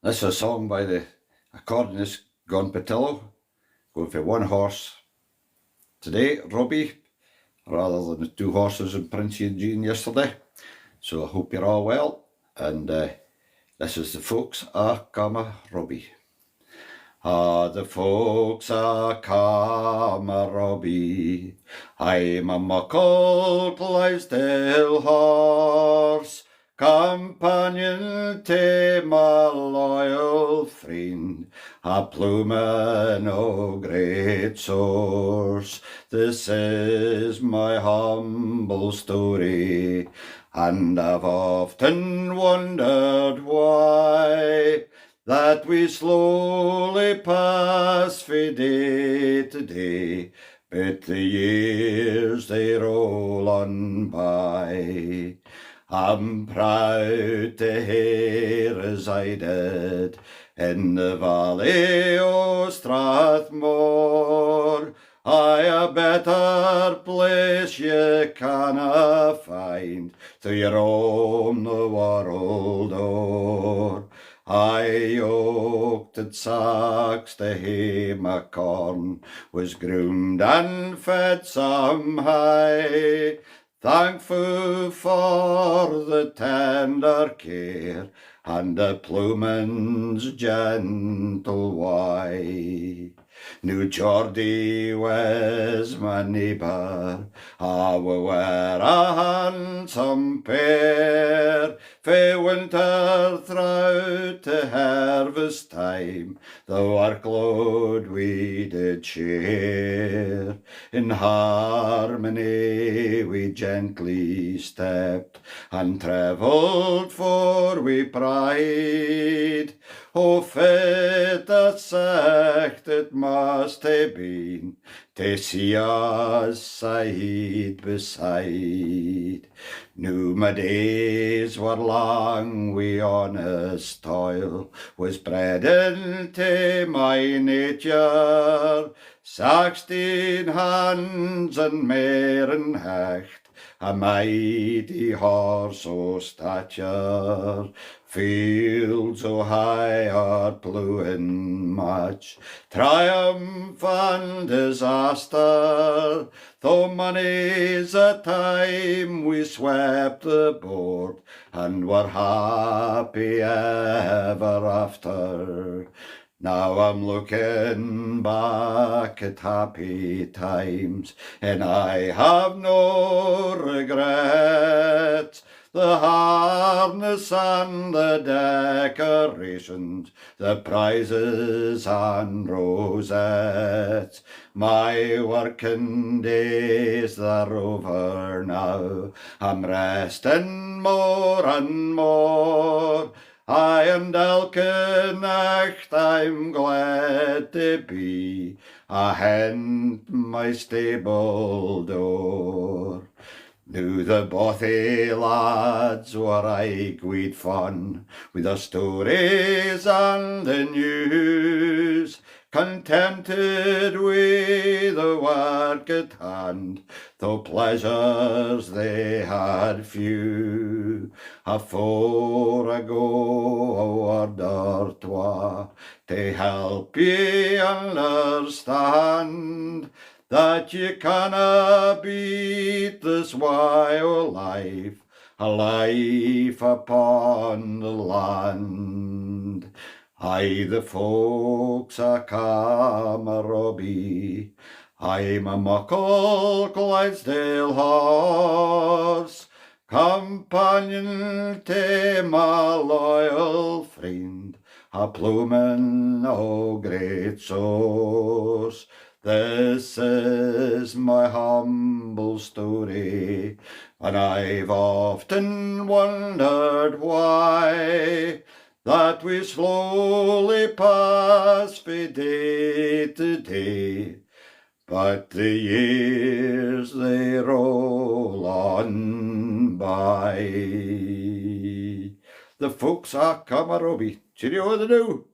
This is a song by the accordionist Gon Patillo, going for one horse today, Robbie, rather than the two horses in Princey and Jean yesterday. So I hope you're all well, and this is the folks a Kama Robbie. The folks a Kama Robbie, I'm a muckle Clydesdale horse, companion to my loyal friend, a plowman o' great source. This is my humble story, and I've often wondered why that we slowly pass frae day to day, but the years they roll on by. I'm proud to hae resided in the valley o' Strathmore. Aye, a better place ye canna find, to ye roam the world o'er. I yoked at sacks to hae my corn, was groomed and fed some high, thankful for the tender care and the ploughman's gentle wy. New Geordie was my neighbour, we were a handsome pair, fae winter through to harvest time, the workload we did share. In harmony we gently stepped, and travelled for we pride. Oh, fit a sacht it must hae been, to see us side by side. Now my days were long wi' honest toil, was bred into my nature, 16 hands and mair in hecht, a mighty horse o' stature. Fields o' high are ploughing much, triumph and disaster, though many's a time we swept the board, and were happy ever after. Now I'm looking back at happy times, and I have no regrets. The harness and the decorations, the prizes and rosettes, my working days they're over now, I'm resting more and more. I and elke nacht I'm glad to be ahent my stable door. Now the bothy lads were aye guid fun, with the stories and the news, contented with the work at hand, though pleasures they had few. Afore I go a word or twa, to help ye understand, that ye canna beat this wild life, a life upon the land. Aye, the folks a Kama Robbie, I'm a muckle Clydesdale horse, companion to my loyal friend, a ploughman o' great source. This is my humble story, and I've often wondered why that we slowly pass frae day to day, but the years they roll on by. The folks a Kama Robbie. Cheerio the new.